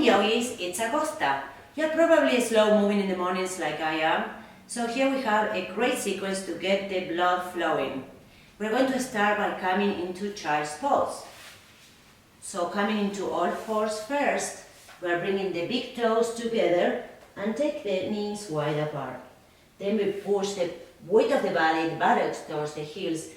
morning, yogis, it's Agosta. You're probably slow moving in the mornings like I am, so here we have a great sequence to get the blood flowing. We're going to start by coming into child's pose. So coming into all fours first, we're bringing the big toes together and take the knees wide apart. Then we push the weight of the body, the buttocks towards the heels,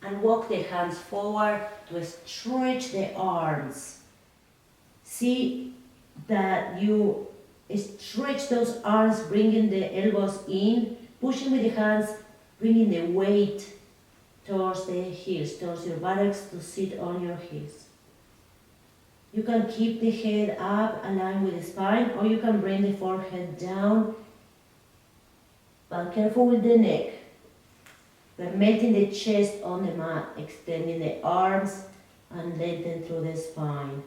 and walk the hands forward to stretch the arms. See that you stretch those arms, bringing the elbows in, pushing with the hands, bringing the weight towards the heels, towards your buttocks to sit on your heels. You can keep the head up, aligned with the spine, or you can bring the forehead down, but careful with the neck. We're melting the chest on the mat, extending the arms and lengthen through the spine.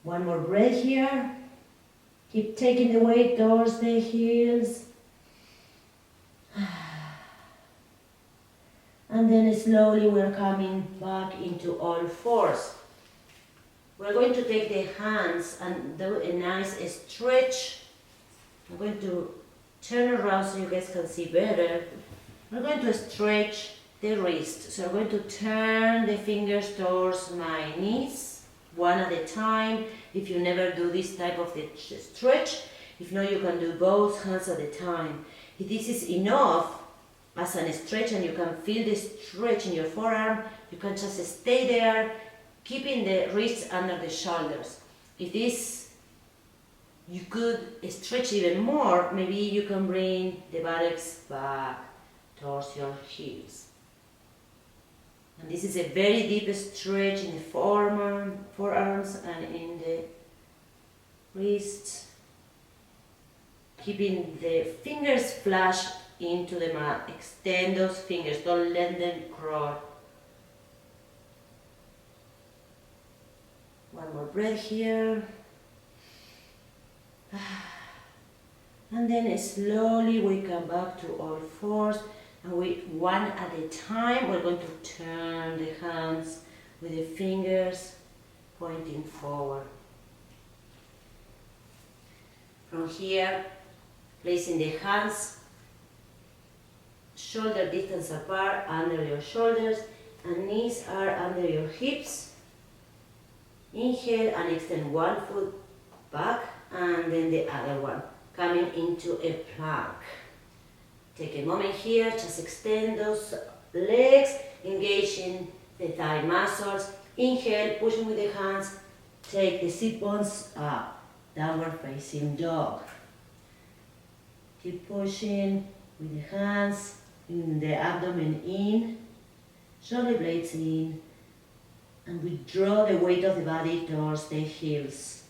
One more breath here. Keep taking the weight towards the heels. And then slowly we're coming back into all fours. We're going to take the hands and do a nice stretch. I'm going to turn around so you guys can see better. We're going to stretch the wrist. So I'm going to turn the fingers towards my knees, one at a time. If you never do this type of stretch, if not, you can do both hands at a time. If this is enough as a stretch and you can feel the stretch in your forearm, you can just stay there, keeping the wrists under the shoulders. If this, you could stretch even more, maybe you can bring the buttocks back towards your heels. And this is a very deep stretch in the forearms and in the wrists. Keeping the fingers flush into the mat. Extend those fingers, don't let them crawl. One more breath here. And then slowly we come back to all fours. And one at a time, we're going to turn the hands with the fingers pointing forward. From here, placing the hands shoulder distance apart under your shoulders, and knees are under your hips. Inhale and extend one foot back and then the other one, coming into a plank. Take a moment here, just extend those legs, engaging the thigh muscles. Inhale, pushing with the hands, take the sit bones up, downward facing dog. Keep pushing with the hands, in the abdomen in, shoulder blades in, and withdraw the weight of the body towards the heels.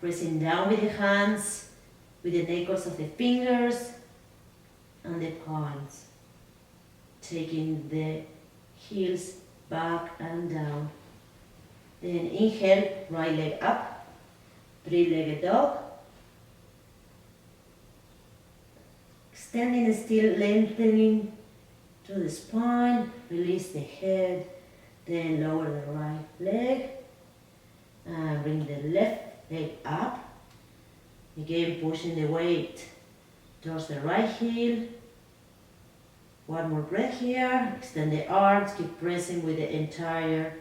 Pressing down with the hands, with the knuckles of the fingers and the palms. Taking the heels back and down. Then inhale, right leg up, three-legged dog. Extending still, lengthening to the spine, release the head, then lower the right leg, and bring the left leg up. Again, pushing the weight towards the right heel. One more breath here, extend the arms, keep pressing with the entire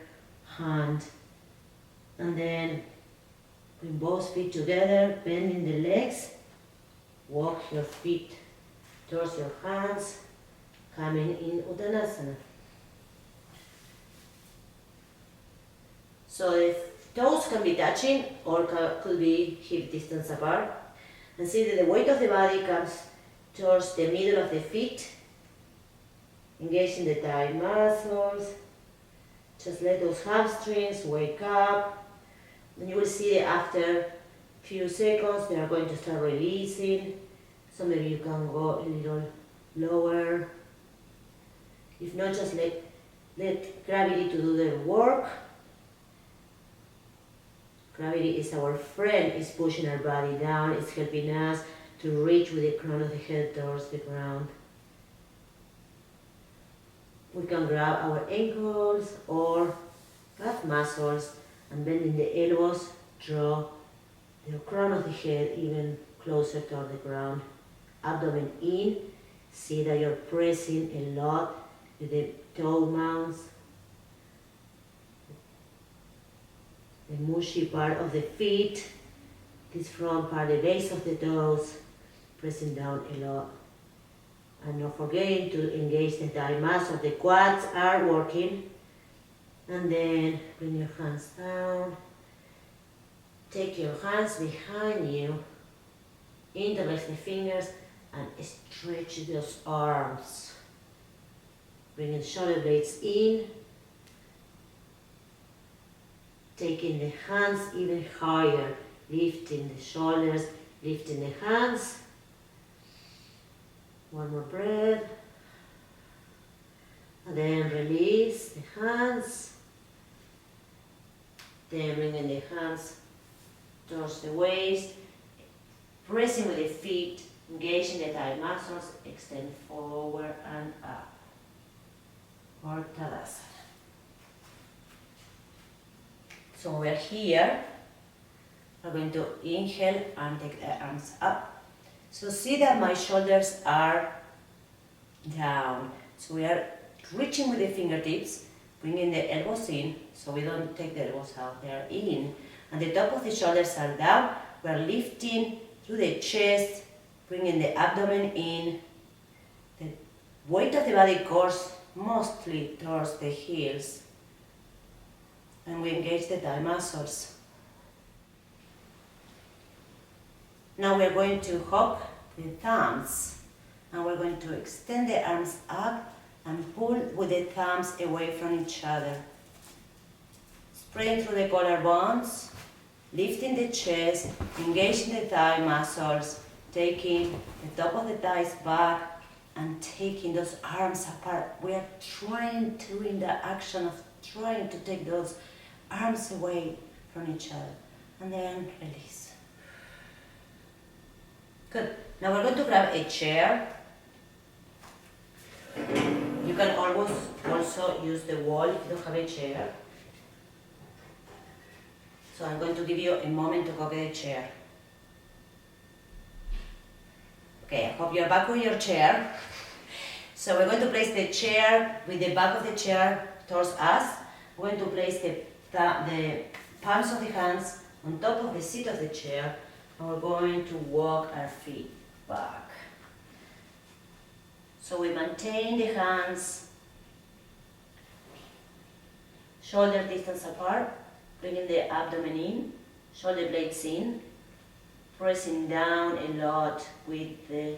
hand. And then bring both feet together, bending the legs, walk your feet towards your hands, coming in Uttanasana. So the toes can be touching or could be hip distance apart. And see that the weight of the body comes towards the middle of the feet, engaging the thigh muscles. Just let those hamstrings wake up. And you will see that after a few seconds they are going to start releasing. So maybe you can go a little lower. If not, just let gravity to do the work. Gravity is our friend, it's pushing our body down, it's helping us to reach with the crown of the head towards the ground. We can grab our ankles or calf muscles and bending the elbows Draw the crown of the head even closer to the ground. Abdomen in. See that you're pressing a lot with the toe mounts, the mushy part of the feet, this front part, the base of the toes, pressing down a lot. And not forgetting to engage the thigh muscle. The quads are working. And then bring your hands down. Take your hands behind you. Interlace the fingers and stretch those arms. Bring the shoulder blades in. Taking the hands even higher. Lifting the shoulders, lifting the hands. One more breath. And then release the hands. Then bringing the hands towards the waist. Pressing with the feet, engaging the thigh muscles, extend forward and up. Or Tadasana. So we're here. We're going to inhale and take the arms up. So see that my shoulders are down. So we are reaching with the fingertips, bringing the elbows in, so we don't take the elbows out, they are in. And the top of the shoulders are down. We are lifting through the chest, bringing the abdomen in. The weight of the body goes mostly towards the heels. And we engage the thigh muscles. Now we're going to hop the thumbs. And we're going to extend the arms up and pull with the thumbs away from each other. Spreading through the collarbones, lifting the chest, engaging the thigh muscles, taking the top of the thighs back and taking those arms apart. We are trying to, in the action of trying to take those arms away from each other. And then release. Good. Now we're going to grab a chair. You can always also use the wall if you don't have a chair. So I'm going to give you a moment to go get a chair. Okay, I hope you're back with your chair. So we're going to place the chair with the back of the chair towards us. We're going to place the palms of the hands on top of the seat of the chair, and we're going to walk our feet back. So we maintain the hands shoulder distance apart, bringing the abdomen in, shoulder blades in, pressing down a lot with the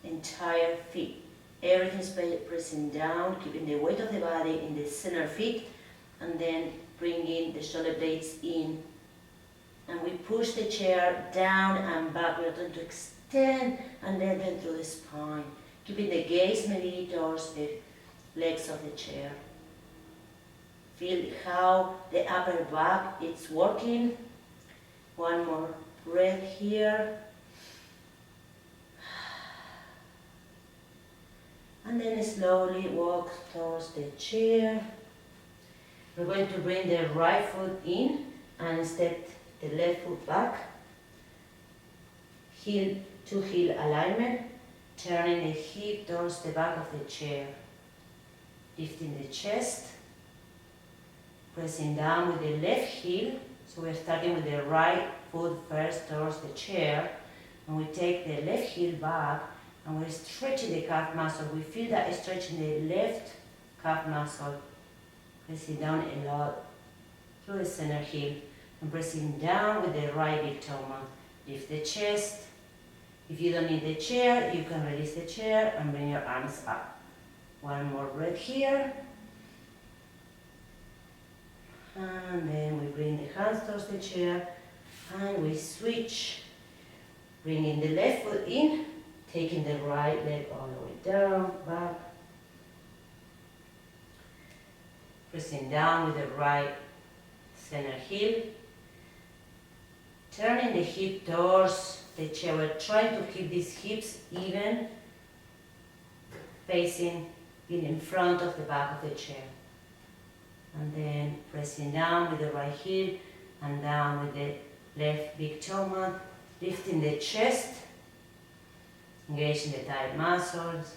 entire feet. Everything's pressing down, keeping the weight of the body in the center feet, and then bringing the shoulder blades in. And we push the chair down and back. We're going to extend and lengthen through the spine, keeping the gaze maybe towards the legs of the chair. Feel how the upper back is working. One more breath here. And then slowly walk towards the chair. We're going to bring the right foot in and step the left foot back. Heel to heel alignment, turning the hip towards the back of the chair. Lifting the chest, pressing down with the left heel. So we're starting with the right foot first towards the chair. And we take the left heel back and we're stretching the calf muscle. We feel that stretching the left calf muscle. Pressing down a lot through the center heel. And pressing down with the right big toe mound. Lift the chest. If you don't need the chair, you can release the chair and bring your arms up. One more breath here. And then we bring the hands towards the chair and we switch. Bringing the left foot in, taking the right leg all the way down, back. Pressing down with the right center heel. Turning the hip towards the chair. We're trying to keep these hips even, facing in front of the back of the chair. And then pressing down with the right heel, and down with the left big toe mat, lifting the chest, engaging the tight muscles.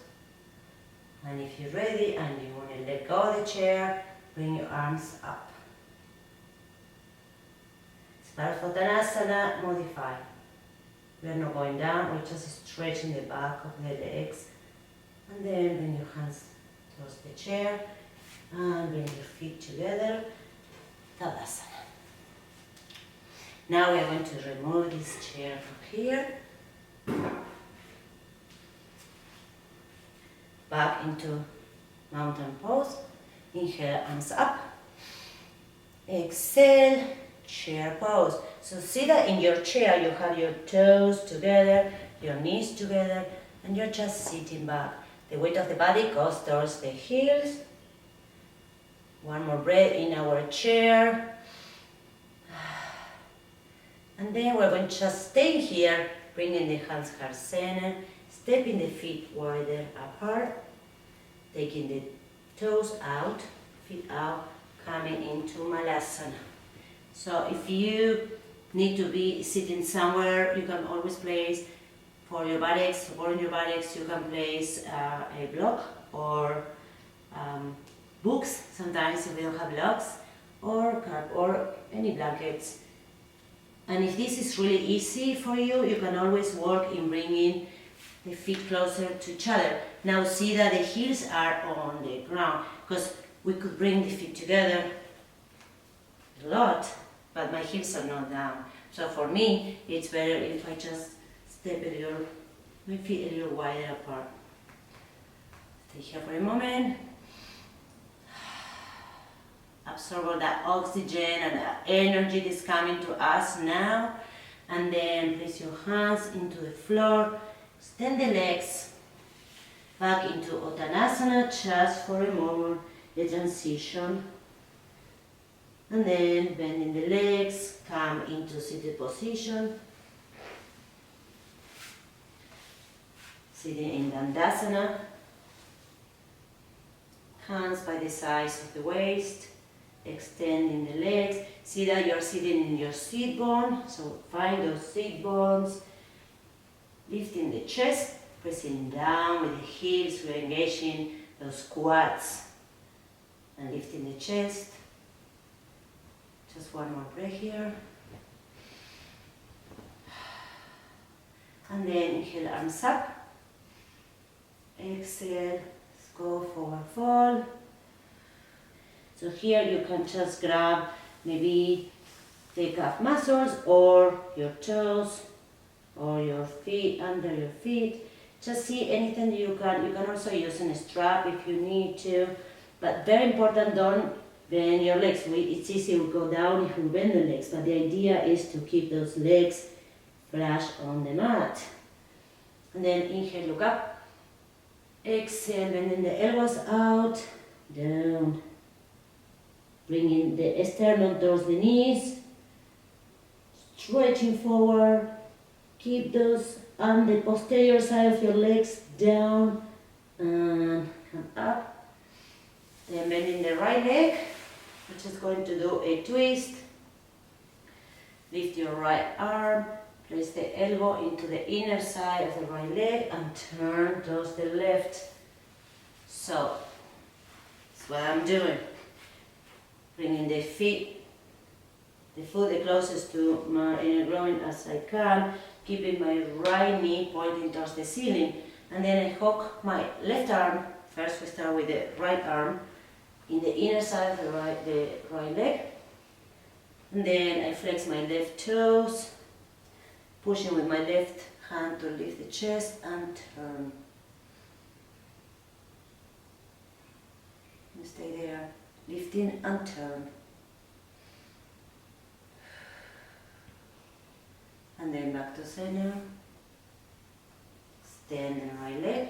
And if you're ready and you want to let go of the chair, bring your arms up. Uttanasana modified. We are not going down, we're just stretching the back of the legs. And then bring your hands towards the chair and bring your feet together. Tadasana. Now we are going to remove this chair from here. Back into mountain pose. Inhale, arms up. Exhale, chair pose. So see that in your chair you have your toes together, your knees together, and you're just sitting back. The weight of the body goes towards the heels. One more breath in our chair. And then we're going to just stay here, bringing the hands heart center, stepping the feet wider apart, taking the toes out, feet out, coming into Malasana. So if you need to be sitting somewhere, you can always place for your buttocks, supporting your buttocks, you can place a block or books, sometimes if we don't have blocks, or any blankets. And if this is really easy for you, you can always work in bringing the feet closer to each other. Now see that the heels are on the ground, because we could bring the feet together a lot, but my heels are not down. So for me, it's better if I just step my feet a little wider apart. Stay here for a moment. Absorb all that oxygen and that energy that's coming to us now. And then place your hands into the floor. Extend the legs back into Uttanasana just for a moment, the transition. And then bending the legs, come into seated position. Sitting in Dandasana. Hands by the sides of the waist. Extending the legs. See that you're sitting in your seat bone, so find those seat bones. Lifting the chest, pressing down with the hips, we're engaging those quads. And lifting the chest. Just one more breath here. And then inhale, arms up. Exhale, let's go forward fold. So here you can just grab maybe the calf muscles or your toes or your feet, under your feet. Just see anything you can. You can also use a strap if you need to. But very important, don't bend your legs. It's easy to go down if you bend the legs, but the idea is to keep those legs flush on the mat. And then inhale, look up. Exhale, bending the elbows out, down. Bringing the sternum towards the knees, stretching forward. Keep those on the posterior side of your legs down and come up. Then bending the right leg, which is going to do a twist. Lift your right arm, place the elbow into the inner side of the right leg and turn towards the left. So, that's what I'm doing. Bringing the feet, the foot the closest to my inner groin as I can, keeping my right knee pointing towards the ceiling. And then I hook my left arm, first we start with the right arm, in the inner side of the right leg. And then I flex my left toes, pushing with my left hand to lift the chest and turn. And stay there. Lifting and turn. And then back to center. Extend the right leg.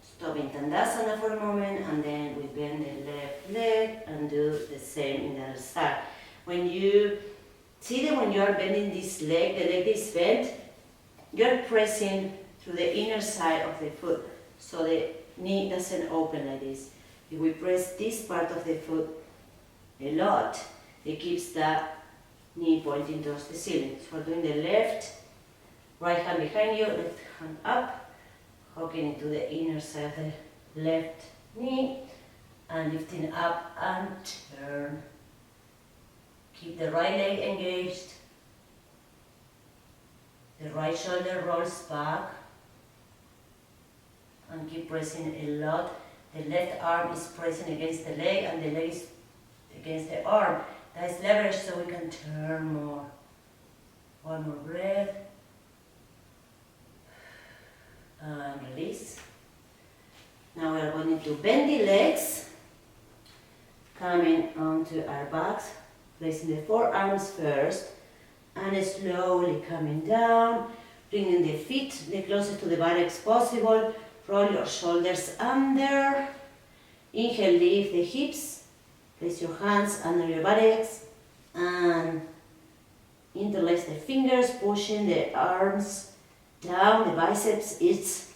Stop in Tandasana for a moment, and then we bend the left leg and do the same in the other side. When you see that when you are bending this leg, the leg is bent, you're pressing through the inner side of the foot, so the knee doesn't open like this. If we press this part of the foot a lot, that keeps the knee pointing towards the ceiling. So we're doing the left, right hand behind you, left hand up, hooking into the inner side of the left knee, and lifting up and turn. Keep the right leg engaged. The right shoulder rolls back. And keep pressing a lot. The left arm is pressing against the leg and the leg is against the arm. That is leverage so we can turn more. One more breath. And release. Now we are going to bend the legs, coming onto our backs, placing the forearms first, and slowly coming down, bringing the feet the closest to the buttocks possible. Roll your shoulders under. Inhale, lift the hips. Place your hands under your buttocks and interlace the fingers, pushing the arms down. The biceps is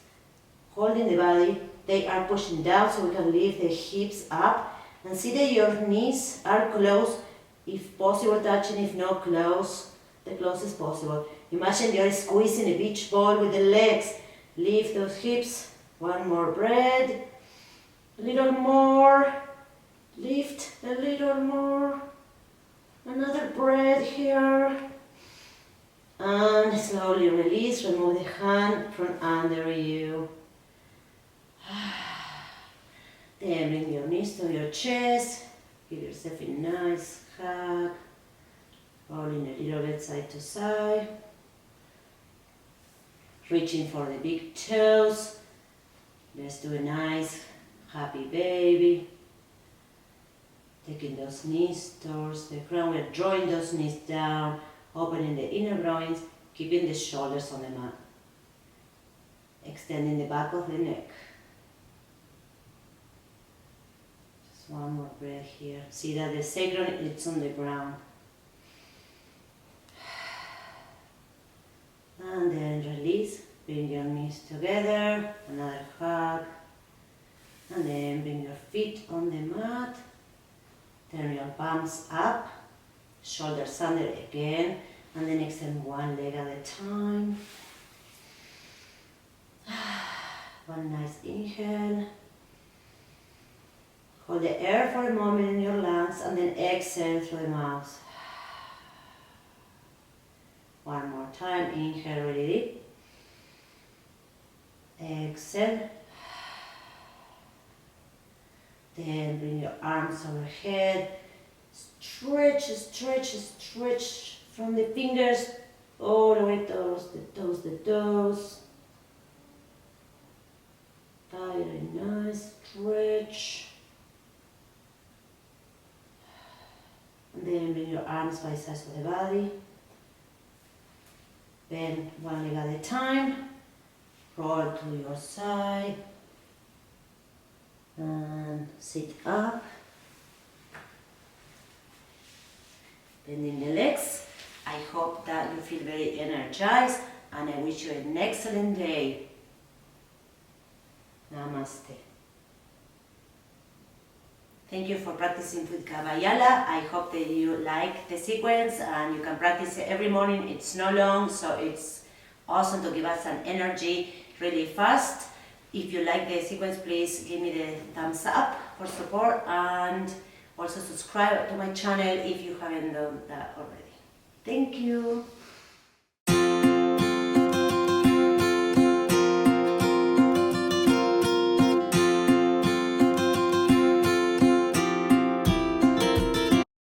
holding the body. They are pushing down so we can lift the hips up. And see that your knees are close, if possible touching, if not close, the closest possible. Imagine you're squeezing a beach ball with the legs. Lift those hips. One more breath. A little more. Lift a little more. Another breath here. And slowly release. Remove the hand from under you. Then bring your knees to your chest. Give yourself a nice hug. Rolling a little bit side to side. Reaching for the big toes. Let's do a nice happy baby. Taking those knees towards the ground. We're drawing those knees down, opening the inner groins, keeping the shoulders on the mat. Extending the back of the neck. Just one more breath here. See that the sacrum is on the ground. And then release. Bring your knees together, another hug, and then bring your feet on the mat, turn your palms up, shoulders under again, and then extend one leg at a time. One nice inhale. Hold the air for a moment in your lungs, and then exhale through the mouth. One more time, inhale really deep. Exhale. Then bring your arms overhead. Stretch, stretch, stretch from the fingers all the way towards the toes, Very nice stretch. And then bring your arms by sides of the body. Bend one leg at a time. Roll to your side and sit up, bending the legs. I hope that you feel very energized and I wish you an excellent day. Namaste. Thank you for practicing with Kabayala. I hope that you like the sequence and you can practice it every morning. It's not long, so it's awesome to give us some energy really fast. If you like the sequence, please give me the thumbs up for support and also subscribe to my channel if you haven't done that already. Thank you.